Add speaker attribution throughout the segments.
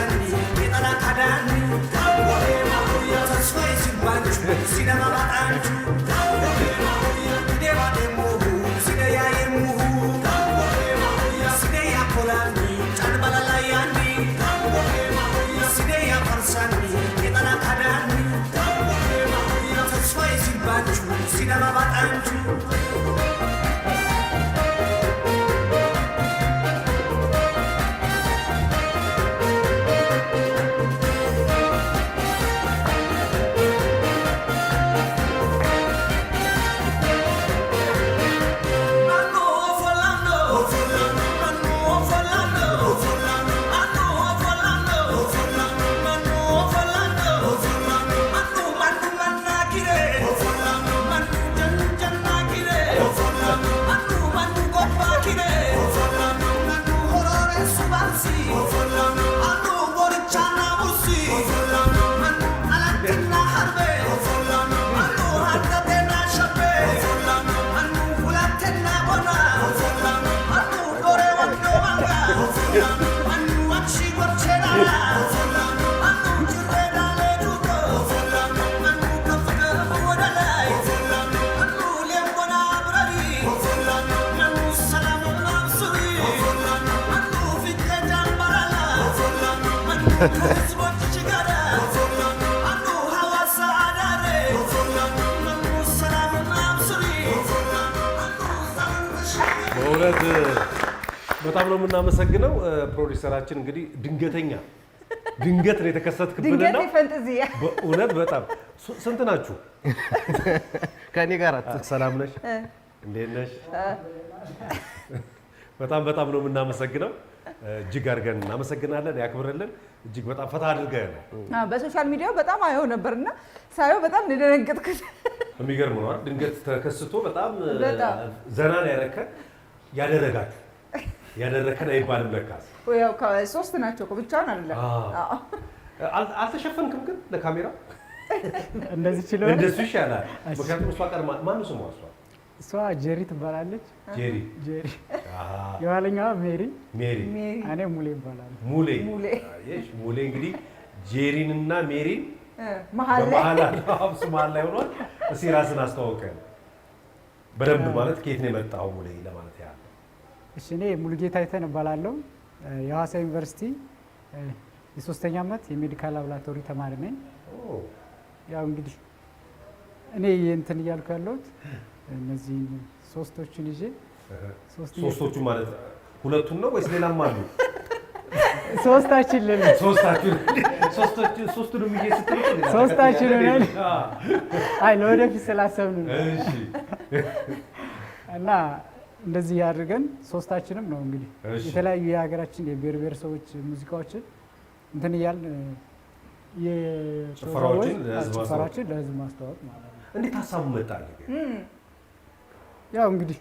Speaker 1: ያፈርሳኒ የጠላ ካዳኒ ተስፋዬ ሲባንቹ ሲነማ ባጣንቹ ዴባ ደሞሁ ሲነያ የሙሁ ሲነያ ኮላኒ ጫን ባላላያኒ ሲነያ ፈርሳኒ የጠላ ካዳኒ ተስፋዬ ሲባንቹ ሲነማ ባጣንቹ በጣም ነው የምናመሰግነው ፕሮዲዩሰራችን እንግዲህ ድንገት ነው የተከሰትክብንና
Speaker 2: ድንገት ፈንጠዚያ
Speaker 1: በእውነት በጣም ስንት ናችሁ
Speaker 3: ከኔ ጋር
Speaker 1: ሰላም ነሽ እንዴት ነሽ በጣም ነው የምናመሰግነው እጅግ አድርገን እናመሰግናለን ያክብርልን እጅግ በጣም ፈታ አድርገን
Speaker 2: በሶሻል ሚዲያው በጣም አየው ነበርና ሳየው በጣም እንደደነገጥኩት
Speaker 1: የሚገርም ነው ድንገት ተከስቶ በጣም ዘና ያደረከን አይባልም ለካስ
Speaker 2: ያው ከሶስት ናቸው ብቻውን አይደለም
Speaker 1: አልተሸፈንክም ግን ለካሜራ
Speaker 4: እንደዚህ ችለው
Speaker 1: እንደሱ ይሻላል ምክንያቱም እሷ ቀር ማን ስሟ
Speaker 4: እሷ ጄሪ ትባላለች
Speaker 1: ጄሪ
Speaker 4: የኋለኛዋ ሜሪ እኔ ሙሌ ይባላል
Speaker 1: ሙሌ እንግዲህ ጄሪንና ሜሪን
Speaker 2: መሀል
Speaker 1: ላይ ሆኗል እስኪ ራስን አስተዋውቀን በደንብ ማለት ከየት ነው የመጣው ሙሌ ለማለት ያህል
Speaker 4: እሺ እኔ ሙሉጌታ አይተን እባላለሁ የሐዋሳ ዩኒቨርሲቲ የሶስተኛ ዓመት የሜዲካል ላቦራቶሪ ተማሪ ነኝ ያው እንግዲህ እኔ እንትን እያልኩ ያለሁት እነዚህ ሶስቶቹን ይዤ
Speaker 1: ሶስቶቹ ማለት ሁለቱን ነው ወይስ ሌላም አሉ
Speaker 4: ሶስታችን
Speaker 1: ሶስቱንም ይዤ ስትል
Speaker 4: ሶስታችን ነን አይ ለወደፊት ስላሰብን
Speaker 1: እሺ
Speaker 4: እና እንደዚህ ያድርገን ሶስታችንም ነው እንግዲህ የተለያዩ የሀገራችን የብሔር ብሔረሰቦች ሙዚቃዎችን እንትን እያልን የጭፈራዎችን ለህዝብ ማስተዋወቅ ማለት ነው
Speaker 1: እንዴት ሀሳቡ መጣ
Speaker 4: ያው እንግዲህ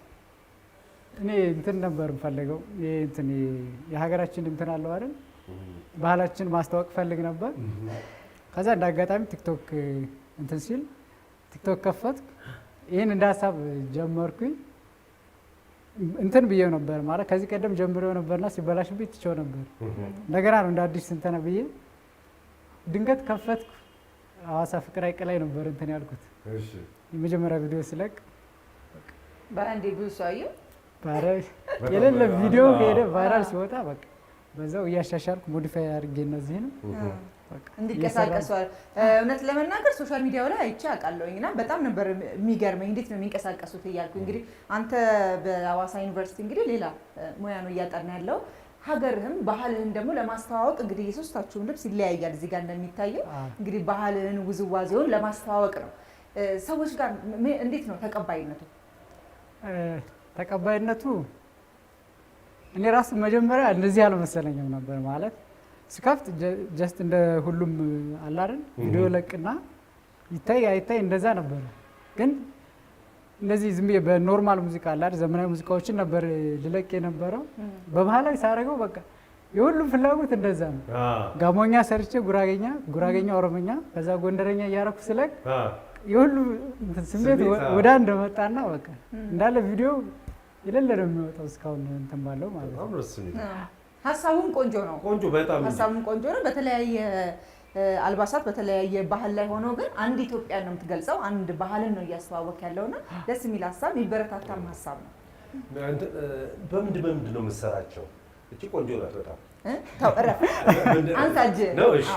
Speaker 4: እኔ እንትን ነበር የምፈልገው የሀገራችን እንትን አለው አይደል ባህላችን ማስተዋወቅ ፈልግ ነበር ከዛ እንዳጋጣሚ ቲክቶክ እንትን ሲል ቲክቶክ ከፈትኩ ይሄን እንደ ሀሳብ ጀመርኩኝ እንትን ብዬው ነበር ማለት ከዚህ ቀደም ጀምሬው ነበርና ሲበላሽብኝ ትቼው ነበር እንደገና ነው እንደ አዲስ እንትን ብዬ ድንገት ከፈትኩ ሐዋሳ ፍቅር ሐይቅ ላይ ነበር እንትን ያልኩት
Speaker 1: እሺ
Speaker 4: የመጀመሪያ ቪዲዮ ስለቅ
Speaker 2: በአንዴ ብዙ ሰው አየው
Speaker 4: የሌለ ቪዲዮ ሄደ ቫይራል ሲወጣ በቃ በዛው እያሻሻልኩ ሞዲፋይ አድርጌ እነዚህን
Speaker 2: እንዲንቀሳቀሱ እውነት ለመናገር ሶሻል ሚዲያው ላይ አይቼ አውቃለሁኝና በጣም ነበር የሚገርመኝ እንዴት ነው የሚንቀሳቀሱት እያልኩ እንግዲህ አንተ በሐዋሳ ዩኒቨርሲቲ እንግዲህ ሌላ ሙያ ነው እያጠና ያለው ሀገርህም ባህልህን ደግሞ ለማስተዋወቅ እንግዲህ የሶስታችሁም ልብስ ይለያያል እዚህ ጋር እንደሚታየው እንግዲህ ባህልህን ውዝዋዜውን ለማስተዋወቅ ነው ሰዎች ጋር እንዴት ነው
Speaker 4: ተቀባይነቱ እኔ ራሱ መጀመሪያ እንደዚህ አልመሰለኝም ነበር ማለት ስከፍት ጀስት እንደ ሁሉም አለ አይደል ቪዲዮ ለቅና ይታይ እንደዛ ነበር ግን እንደዚህ ዝም ብዬ በኖርማል ሙዚቃ አለ አይደል ዘመናዊ ሙዚቃዎችን ነበር ልለቅ የነበረው በባህላዊ ሳረገው በቃ የሁሉም ፍላጎት እንደዛ ነው ጋሞኛ ሰርቼ ጉራጌኛ ኦሮሞኛ ከዛ ጎንደረኛ እያረኩ ስለቅ የሁሉ ስሜት ወደ አንድ መጣና በቃ እንዳለ ቪዲዮ የሌለ ነው የሚወጣው እስካሁን እንትን ባለው ማለት ነው
Speaker 2: ሀሳቡም ቆንጆ ነው።
Speaker 1: ቆንጆ በጣም
Speaker 2: ሀሳቡም ቆንጆ ነው። በተለያየ አልባሳት በተለያየ ባህል ላይ ሆኖ ግን አንድ ኢትዮጵያን ነው የምትገልጸው። አንድ ባህልን ነው እያስተዋወቅ ያለውና ደስ የሚል ሀሳብ የሚበረታታም ሀሳብ ነው።
Speaker 1: በምንድን ነው የምትሰራቸው? እቺ ቆንጆ ናት በጣም
Speaker 2: ተው እረፍ አንሳ እጅ
Speaker 1: ነው። እሺ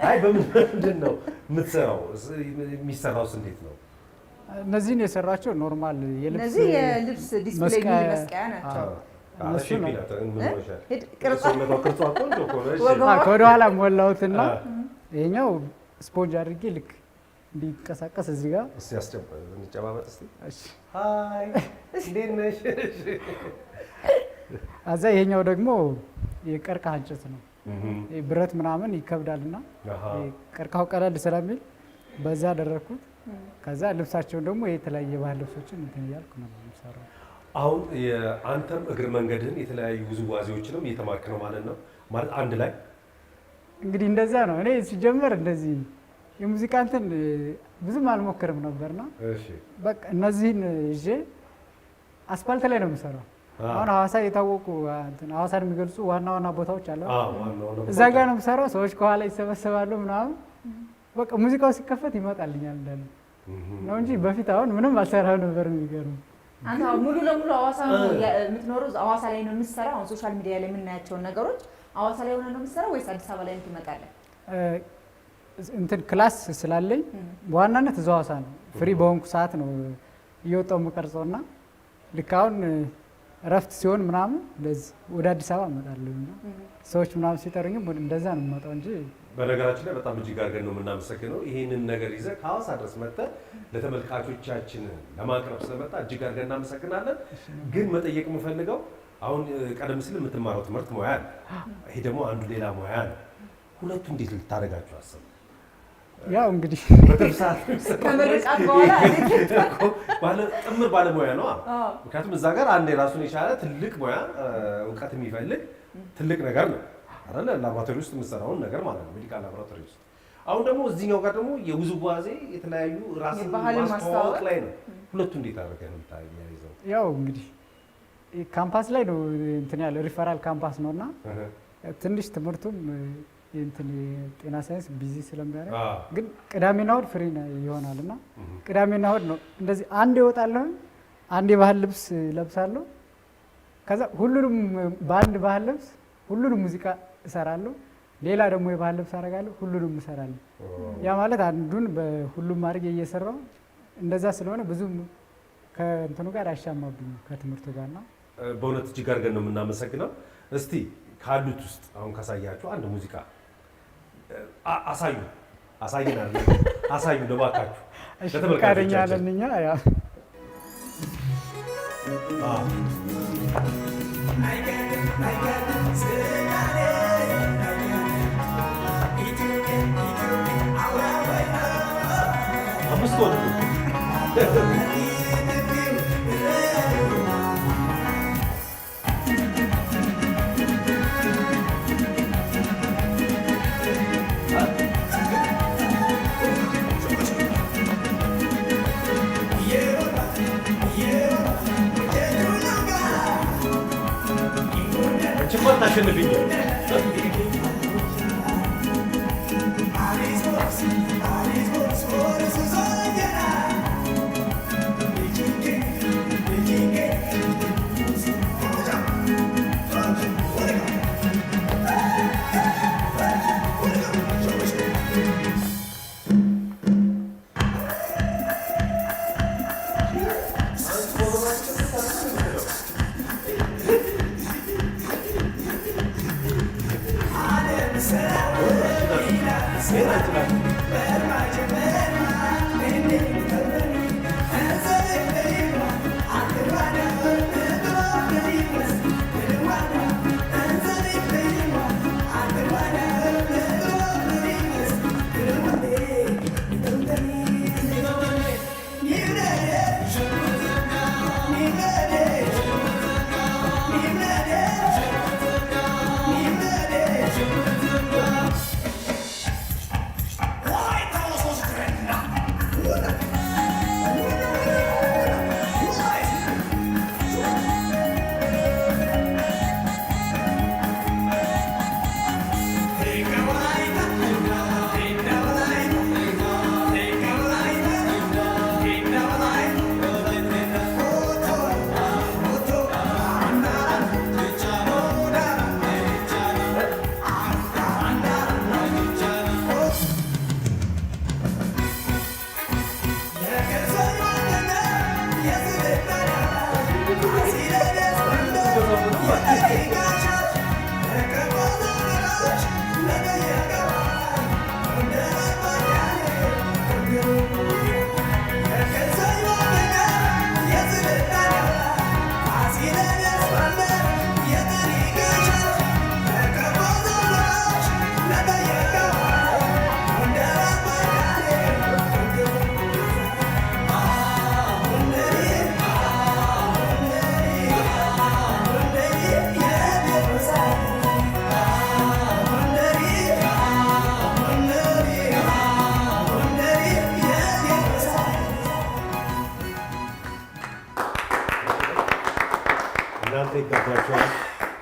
Speaker 1: አይ በምንድን ነው የምትሰራው? የሚሰራውስ እንዴት ነው?
Speaker 4: እነዚህን የሰራቸው ኖርማል
Speaker 2: እነዚህ የልብስ ዲስፕሌይ መስቀያ ናቸው።
Speaker 4: ከወደኋላ ሞላሁትና ይሄኛው ስፖንጅ አድርጌ ልክ እንዲንቀሳቀስ እዚህ ጋር
Speaker 1: እንጨባበጥ እስኪ። አይ እንዴት ነሽ?
Speaker 4: እዛ ይሄኛው ደግሞ የቀርከሃ እንጨት ነው። ብረት ምናምን ይከብዳልና ቀርከሃው ቀለል ስለሚል በዛ አደረግኩት። ከዛ ልብሳቸውን ደግሞ የተለያየ ባህል ልብሶችን እንትን እያልኩ ነው የምሰራው።
Speaker 1: አሁን አንተም እግር መንገድህን የተለያዩ ውዝዋዜዎችንም እየተማርክ ነው ማለት ነው? ማለት አንድ ላይ
Speaker 4: እንግዲህ እንደዛ ነው። እኔ ሲጀመር እንደዚህ የሙዚቃ እንትን ብዙም አልሞክርም ነበርና በቃ እነዚህን ይዤ አስፋልት ላይ ነው የምሰራው። አሁን ሐዋሳ የታወቁ ሐዋሳን የሚገልጹ ዋና ዋና ቦታዎች አሉ። እዛ ጋር ነው የምሰራው። ሰዎች ከኋላ ይሰበሰባሉ ምናምን በቃ ሙዚቃው ሲከፈት ይመጣልኛል እንዳለ ነው እንጂ በፊት አሁን ምንም አልሰራም ነበር። የሚገርም
Speaker 2: አንተ ሙሉ ለሙሉ ሐዋሳ ነው የምትኖረው? ሐዋሳ ላይ ነው የምትሰራው? አሁን ሶሻል ሚዲያ ላይ የምናያቸውን ነገሮች ሐዋሳ ላይ ሆነ ነው የምትሰራው ወይስ አዲስ አበባ ላይ ትመጣለህ?
Speaker 4: እንትን ክላስ ስላለኝ በዋናነት እዛው ሐዋሳ ነው። ፍሪ በሆንኩ ሰዓት ነው እየወጣሁ የምቀርጸውና ልክ አሁን እረፍት ሲሆን ምናምን እንደዚህ ወደ አዲስ አበባ እመጣለሁ እና ሰዎች ምናምን ሲጠሩኝም እንደዛ ነው የምመጣው እንጂ።
Speaker 1: በነገራችን ላይ በጣም እጅግ አድርገን ነው የምናመሰግነው። ይህንን ነገር ይዘህ ከሐዋሳ ድረስ መጥተህ ለተመልካቾቻችን ለማቅረብ ስለመጣ እጅግ አድርገን እናመሰግናለን። ግን መጠየቅ የምፈልገው አሁን ቀደም ሲል የምትማረው ትምህርት ሙያ ነው፣ ይሄ ደግሞ አንዱ ሌላ ሙያ ነው። ሁለቱ እንዴት ልታደርጋቸው አሰብክ?
Speaker 4: ያው እንግዲህ
Speaker 2: ከምርቃት በኋላ
Speaker 1: ጥምር ባለሙያ ነው። ምክንያቱም እዛ ጋር አንድ የራሱን የቻለ ትልቅ ሙያ እውቀት የሚፈልግ ትልቅ ነገር ነው አይደለ? ላቦራቶሪ ውስጥ የምትሰራውን ነገር ማለት ነው፣ ሜዲካል ላቦራቶሪ ውስጥ። አሁን ደግሞ እዚህኛው ጋር ደግሞ የውዝዋዜ የተለያዩ ራስን ማስተዋወቅ ላይ ነው። ሁለቱ እንዴት አድርገህ ነው የምታያይዘው?
Speaker 4: ያው እንግዲህ ካምፓስ ላይ ነው እንትን ያለ ሪፈራል ካምፓስ ነውና ትንሽ ትምህርቱም እንትን የጤና ሳይንስ ቢዚ ስለሚያደርግ ግን ቅዳሜና እሑድ ፍሪ ይሆናል እና ቅዳሜና እሑድ ነው እንደዚህ አንድ እወጣለሁ፣ አንድ የባህል ልብስ ለብሳለሁ። ከዛ ሁሉንም በአንድ ባህል ልብስ ሁሉንም ሙዚቃ እሰራለሁ። ሌላ ደግሞ የባህል ልብስ አደርጋለሁ፣ ሁሉንም እሰራለሁ። ያ ማለት አንዱን በሁሉም አድርጌ እየሰራሁ እንደዛ ስለሆነ ብዙም ከእንትኑ ጋር አይሻማብኝም ከትምህርቱ ጋርና
Speaker 1: በእውነት እጅግ አድርገን ነው የምናመሰግነው። እስቲ ካሉት ውስጥ አሁን ካሳያችሁ አንድ ሙዚቃ አሳዩን እባካችሁ
Speaker 4: ለተመልካቾቻችን። ያለንኛ ያ
Speaker 1: አምስት ወር ታሸንፍኝ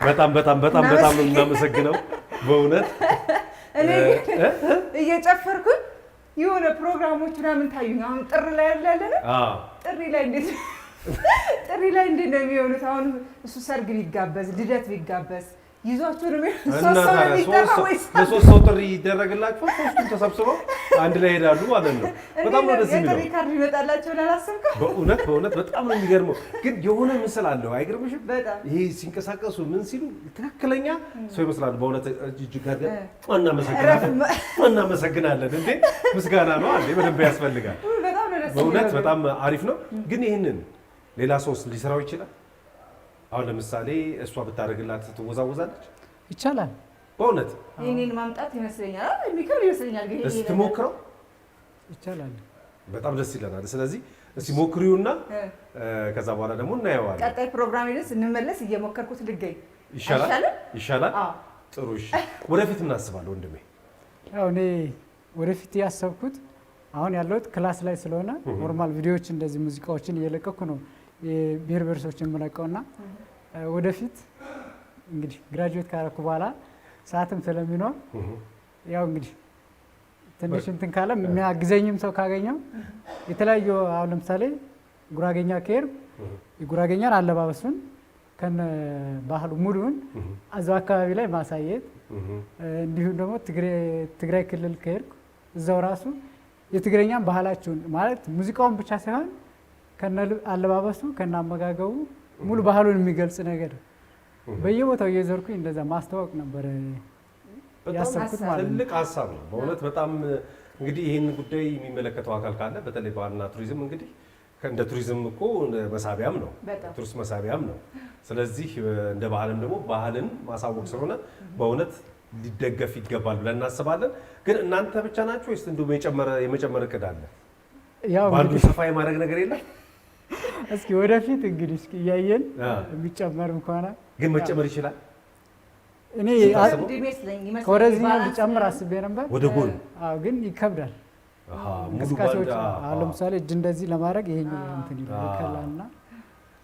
Speaker 1: በጣም በጣም በጣም በጣም ነው የምናመሰግነው በእውነት
Speaker 2: እኔ እየጨፈርኩኝ የሆነ ፕሮግራሞች ምናምን ታዩኝ። አሁን ጥሪ ላይ ያለ ጥሪ ላይ እንዴት ነው የሚሆኑት? አሁን እሱ ሰርግ ቢጋበዝ ልደት ቢጋበዝ ይዟቸው ነው
Speaker 1: ለሶስት ሰው ጥሪ ይደረግላቸው ሶስቱም ተሰብስበው አንድ ላይ ሄዳሉ ማለት ነው። በጣም ነው ደስ የሚለው።
Speaker 2: የጥሪ ካርድ ይመጣላቸው ላላሰብከው
Speaker 1: በእውነት በጣም ነው የሚገርመው። ግን የሆነ ምስል አለው አይገርምሽም? ይሄ ሲንቀሳቀሱ ምን ሲሉ ትክክለኛ ሰው ይመስላሉ። በእውነት እጅግ አድርገን እናመሰግናለን። እንዴ ምስጋና ነው አንዴ በደንብ ያስፈልጋል። በእውነት በጣም አሪፍ ነው። ግን ይህንን ሌላ ሰውስ ሊሰራው ይችላል? አሁን ለምሳሌ እሷ ብታደርግላት ትወዛወዛለች?
Speaker 4: ይቻላል።
Speaker 1: በእውነት
Speaker 2: ይሄንን ማምጣት ይመስለኛል የሚከብድ ይመስለኛል። ግን
Speaker 1: እስቲ ሞክረው።
Speaker 4: ይቻላል።
Speaker 1: በጣም ደስ ይለናል። ስለዚህ እስቲ ሞክሪውና ከዛ በኋላ ደግሞ እናየዋለን።
Speaker 2: ቀጣይ ፕሮግራም ይደርስ እንመለስ። እየሞከርኩት ልገኝ
Speaker 1: ይሻላል። ጥሩ። እሺ፣ ወደፊት ምን አስባለሁ ወንድሜ?
Speaker 4: ያው እኔ ወደፊት ያሰብኩት አሁን ያለሁት ክላስ ላይ ስለሆነ ኖርማል ቪዲዮዎች እንደዚህ ሙዚቃዎችን እየለቀኩ ነው የብሔር ብሔረሰቦችን የምለቀውና ወደፊት እንግዲህ ግራጁዌት ካረኩ በኋላ ሰዓትም ስለሚኖር ያው እንግዲህ ትንሽ እንትን ካለ የሚያግዘኝም ሰው ካገኘው የተለያዩ አሁን ለምሳሌ ጉራጌኛ ከሄድ የጉራጌኛን አለባበሱን ከነ ባህሉ ሙሉውን እዛው አካባቢ ላይ ማሳየት፣ እንዲሁም ደግሞ ትግራይ ክልል ከሄድኩ እዛው ራሱ የትግረኛን ባህላቸውን ማለት ሙዚቃውን ብቻ ሳይሆን ከነ አለባበሱ ከነ አመጋገቡ ሙሉ ባህሉን የሚገልጽ ነገር በየቦታው እየዞርኩኝ እንደዛ ማስተዋወቅ ነበር ያሰብኩት ማለት ነው።
Speaker 1: ትልቅ ሀሳብ ነው በእውነት በጣም እንግዲህ ይህን ጉዳይ የሚመለከተው አካል ካለ በተለይ ባህልና ቱሪዝም እንግዲህ እንደ ቱሪዝም እኮ መሳቢያም ነው፣ ቱሪስት መሳቢያም ነው። ስለዚህ እንደ ባህልም ደግሞ ባህልን ማሳወቅ ስለሆነ በእውነት ሊደገፍ ይገባል ብለን እናስባለን። ግን እናንተ ብቻ ናችሁ ወይስ እንደውም የመጨመር እቅድ አለ? ባንዱ ሰፋ የማድረግ ነገር የለም?
Speaker 4: እስኪ ወደፊት እንግዲህ እስኪ እያየን የሚጨመርም ከሆነ ግን
Speaker 1: መጨመር ይችላል።
Speaker 4: እኔ ወደዚህ ልጨምር አስቤ ነበር
Speaker 1: ወደ ጎን።
Speaker 4: አዎ ግን ይከብዳል። እንቅስቃሴዎች ለምሳሌ እጅ እንደዚህ ለማድረግ ይሄኛው እንትን ይከላልና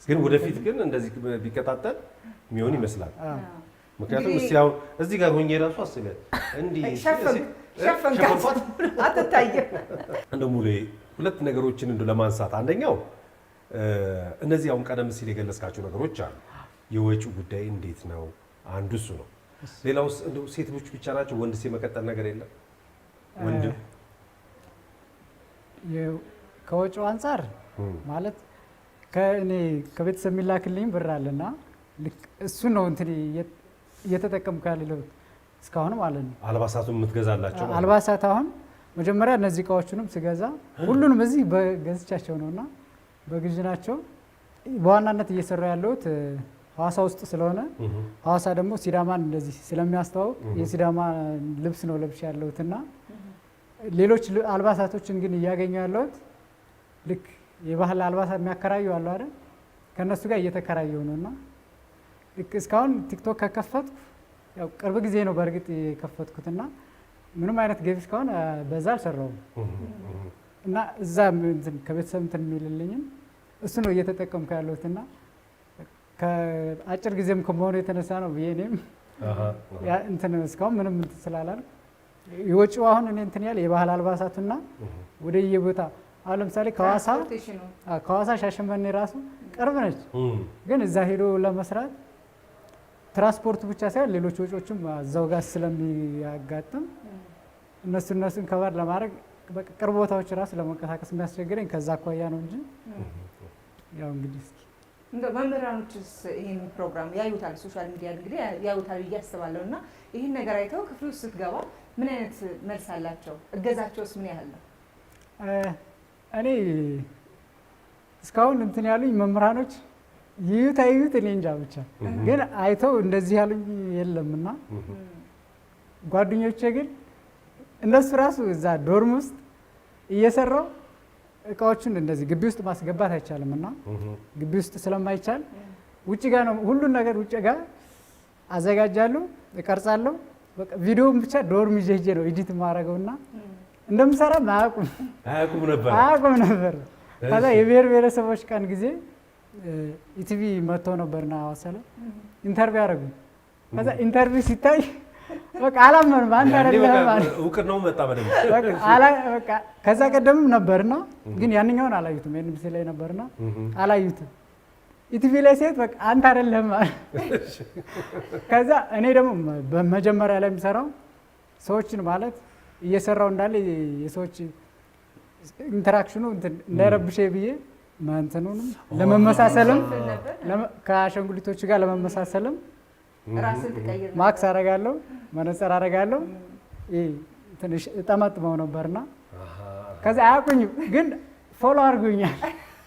Speaker 1: ግን ወደፊት ግን እንደዚህ ቢቀጣጠል የሚሆን ይመስላል። ምክንያቱም እስቲ ያው እዚህ ጋር ሆኜ ራሱ አስቤ እንዲህ
Speaker 2: ሸፈንካት አትታየም።
Speaker 1: እንደው ሙሌ ሁለት ነገሮችን እንደው ለማንሳት አንደኛው እነዚህ አሁን ቀደም ሲል የገለጽካቸው ነገሮች አሉ። የወጪው ጉዳይ እንዴት ነው? አንዱ እሱ ነው። ሌላውስ እንደው ሴቶች ብቻ ናቸው ወንድስ የመቀጠል ነገር የለም? ወንድ
Speaker 4: ከወጪው አንፃር ማለት ከእኔ ከቤተሰብ የሚላክልኝ ብር አለና እሱ ነው እንትን እየተጠቀምኩ ያለሁት እስካሁን ማለት ነው።
Speaker 1: አልባሳቱን የምትገዛላቸው
Speaker 4: አልባሳት አሁን መጀመሪያ እነዚህ እቃዎቹንም ስገዛ ሁሉንም እዚህ በገዝቻቸው ነውና በግዥ ናቸው። በዋናነት እየሰራ ያለሁት ሐዋሳ ውስጥ ስለሆነ ሐዋሳ ደግሞ ሲዳማን እንደዚህ ስለሚያስተዋውቅ የሲዳማ ልብስ ነው ለብሼ ያለሁትና ሌሎች አልባሳቶችን ግን እያገኘሁ ያለሁት ልክ የባህል አልባሳት የሚያከራዩ አሉ አይደል? ከነሱ ጋር እየተከራየሁ ነውና ልክ እስካሁን ቲክቶክ ከከፈትኩ ያው ቅርብ ጊዜ ነው በእርግጥ የከፈትኩትና ምንም አይነት ገቢ እስካሁን በዛ አልሰራውም እና እዛ ከቤተሰብ እንትን የሚልልኝም እሱ ነው እየተጠቀምኩ ያለሁትና ከአጭር ጊዜም ከመሆኑ የተነሳ ነው ብዬ እኔም እንትን እስካሁን ምንም እንትን ስላላል የወጪው አሁን እኔ እንትን ያለ የባህል አልባሳቱና ወደየቦታ አሁን ለምሳሌ ከሐዋሳ ሻሸመኔ ራሱ ቅርብ ነች፣ ግን እዛ ሄዶ ለመስራት ትራንስፖርቱ ብቻ ሳይሆን ሌሎች ወጪዎችም እዛው ጋር ስለሚያጋጥም እነሱን ከበር ለማድረግ ቅርብ ቦታዎች ራሱ ለመንቀሳቀስ የሚያስቸግረኝ ከዛ አኳያ ነው እንጂ ያው እንግዲህ እስኪ
Speaker 2: እንደ መምህራኖችስ ይህን ፕሮግራም ያዩታል፣ ሶሻል ሚዲያ እንግዲህ ያዩታል ብዬ አስባለሁ። እና ይህን ነገር አይተው ክፍል ውስጥ ስትገባ ምን አይነት መልስ አላቸው? እገዛቸውስ ምን ያህል ነው?
Speaker 4: እኔ እስካሁን እንትን ያሉኝ መምህራኖች ይዩት አይዩት እኔ እንጃ፣ ብቻ ግን አይተው እንደዚህ ያሉኝ የለምና ጓደኞቼ ግን እነሱ ራሱ እዛ ዶርም ውስጥ እየሰራው እቃዎቹን እንደዚህ ግቢ ውስጥ ማስገባት አይቻልም እና ግቢ ውስጥ ስለማይቻል ውጭ ጋር ነው ሁሉን ነገር ውጭ ጋር አዘጋጃለሁ፣ እቀርጻለሁ። በቃ ቪዲዮውን ብቻ ዶርም ይዤ ሄጄ ነው ኤዲት የማደርገውና እንደምሰራም አያውቁም ነበር። ከዛ የብሔር ብሔረሰቦች ቀን ጊዜ ኢቲቪ መጥተው ነበርና ሐዋሳ ላይ ኢንተርቪው ያደረጉ ከዛ ኢንተርቪው ሲታይ በቃ አላመንም። አንተ አይደለም ማለት
Speaker 1: እውቅናው መጣ በደምብ
Speaker 4: በቃ ከዛ ቀደምም ነበርና ግን ያንኛውን አላዩትም። ኤንቢሲ ላይ ነበርና አላዩትም። ኢቲቪ ላይ ሴት በቃ አንተ አይደለም ማለት ከዛ እኔ ደግሞ በመጀመሪያ ላይ የምሰራው ሰዎችን ማለት እየሰራው እንዳለ የሰዎች ኢንተራክሽኑ እንዳይረብሽ ብዬ ማንተኑንም ለመመሳሰልም ከአሻንጉሊቶቹ ጋር ለመመሳሰልም
Speaker 2: ራስን ትቀይር
Speaker 4: ማክስ አደርጋለሁ፣ መነጽር አደርጋለሁ። ትንሽ እጠመጥመው ነበርና ከዛ አያውቁኝም፣ ግን ፎሎ አድርጉኛል፣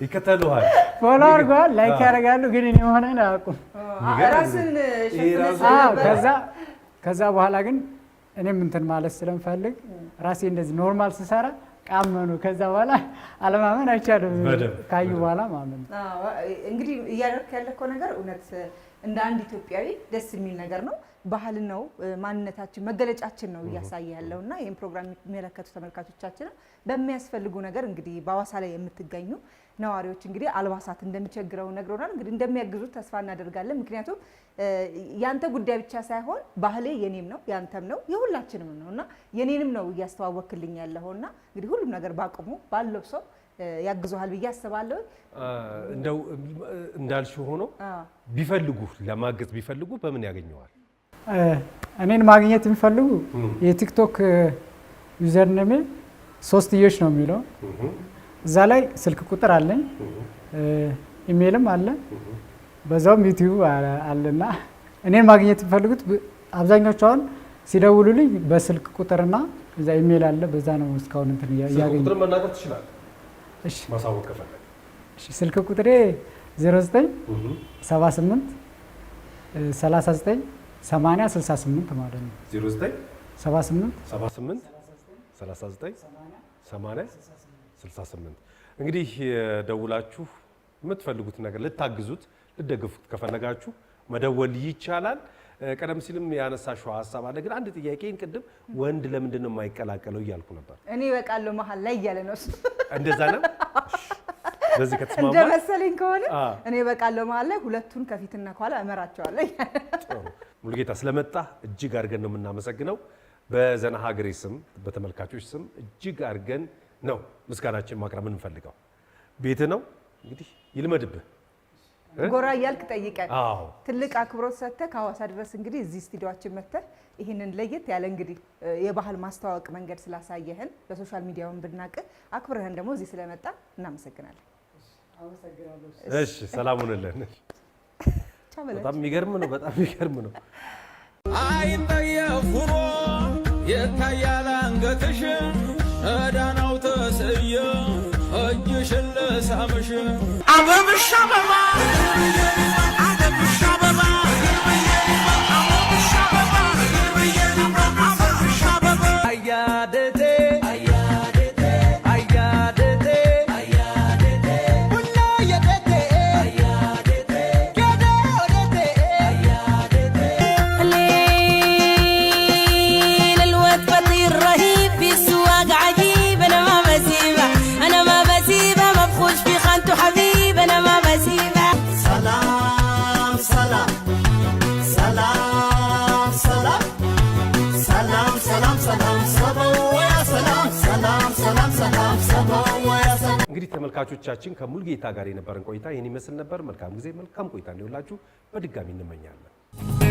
Speaker 1: ይከተሉሃል፣
Speaker 4: ፎሎ አድርጓል፣ ላይክ ያደርጋሉ፣ ግን እኔ መሆኔን አያውቁም።
Speaker 2: ራስን ሸፍነህ
Speaker 4: ከዛ በኋላ ግን እኔም እንትን ማለት ስለምፈልግ ራሴ እንደዚህ ኖርማል ስሰራ ቃመኑ። ከዛ በኋላ አለማመን አይቻልም፣ ካዩ በኋላ ማመን።
Speaker 2: እንግዲህ እያደረክ ያለከው ነገር እውነት እንደ አንድ ኢትዮጵያዊ ደስ የሚል ነገር ነው። ባህል ነው፣ ማንነታችን፣ መገለጫችን ነው እያሳየ ያለው እና ይህን ፕሮግራም የሚመለከቱ ተመልካቾቻችን በሚያስፈልጉ ነገር እንግዲህ በአዋሳ ላይ የምትገኙ ነዋሪዎች እንግዲህ አልባሳት እንደሚቸግረው ነግሮናል። እንግዲህ እንደሚያግዙት ተስፋ እናደርጋለን። ምክንያቱም ያንተ ጉዳይ ብቻ ሳይሆን ባህሌ የኔም ነው ያንተም ነው የሁላችንም ነው እና የኔንም ነው እያስተዋወክልኝ ያለውና እንግዲህ ሁሉም ነገር ባቅሙ ባለው ሰው ያግዙሃል ብዬ አስባለሁ።
Speaker 1: እንደው እንዳልሽው ሆኖ ቢፈልጉ ለማገዝ ቢፈልጉ በምን ያገኘዋል?
Speaker 4: እኔን ማግኘት የሚፈልጉ የቲክቶክ ዩዘር ኔም ሶስትዮሽ ነው የሚለው እዛ ላይ ስልክ ቁጥር አለኝ፣ ኢሜልም አለ፣ በዛውም ዩቲዩብ አለና እኔን ማግኘት የሚፈልጉት አብዛኞቹ አሁን ሲደውሉልኝ በስልክ ቁጥርና እዛ ኢሜል አለ፣ በዛ ነው እስካሁን እንትን ያገኘ።
Speaker 1: ቁጥር መናገር ትችላለህ?
Speaker 4: እሺ
Speaker 1: ማሳወቅ ከፈለክ
Speaker 4: እሺ። ስልክ ቁጥሬ 09 78 39 80 68 ማለት ነው።
Speaker 1: 09
Speaker 4: 78
Speaker 1: 78 39 80 68 እንግዲህ ደውላችሁ የምትፈልጉት ነገር ልታግዙት ልደግፉት ከፈለጋችሁ መደወል ይቻላል። ቀደም ሲልም ያነሳሽው ሀሳብ አለ፣ ግን አንድ ጥያቄን ቅድም ወንድ ለምንድን ነው የማይቀላቀለው እያልኩ ነበር።
Speaker 2: እኔ በቃለሁ መሀል ላይ እያለ ነው እሱ።
Speaker 1: እንደዛ ነው። በዚህ ከተስማማ
Speaker 2: እንደመሰለኝ ከሆነ እኔ በቃለሁ መሀል ላይ ሁለቱን ከፊትና ከኋላ እመራቸዋለሁ።
Speaker 1: ሙሉጌታ ስለመጣ እጅግ አድርገን ነው የምናመሰግነው። በዘና ሀገሬ ስም በተመልካቾች ስም እጅግ አድርገን ነው ምስጋናችን ማቅረብ እንፈልገው። ቤት ነው እንግዲህ ይልመድብህ።
Speaker 2: ጎራ እያልክ ጠይቀን ትልቅ አክብሮት ሰጥተህ ከሐዋሳ ድረስ እንግዲህ እዚህ ስቱዲዮአችን መጥተህ ይህንን ለየት ያለ እንግዲህ የባህል ማስተዋወቅ መንገድ ስላሳየህን በሶሻል ሚዲያውን ብናቅ አክብረህን ደግሞ እዚህ ስለመጣ እናመሰግናለን።
Speaker 1: እሺ ሰላም ሁንልን። በጣም የሚገርም ነው፣ በጣም የሚገርም ነው።
Speaker 5: አይጠየፉሮ የታያል አንገትሽ እዳናው ተስየ እጅሽን ልሳምሽ አበብሽ አበባ አበብሽ አበባ አበብሽ አበባ አበብሽ አበባ አያደቴ አያደቴ አያደቴ አያደቴ ሁላ የደቴ አያደቴ ገደ ወደቴ አያደቴ
Speaker 6: ليل الوقت الرهيب في السواق عجيب انا ما بسيبه انا ما بسيبه ما بخش في خانته حبيب انا ما بسيبه
Speaker 5: سلام سلام سلام سلام سلام سلام سلام سلام ويا سلام سلام سلام سلام سلام ويا سلام
Speaker 1: እንግዲህ ተመልካቾቻችን ከሙሉጌታ ጋር የነበረን ቆይታ ይህን ይመስል ነበር። መልካም ጊዜ፣ መልካም ቆይታ እንዲሆንላችሁ በድጋሚ እንመኛለን።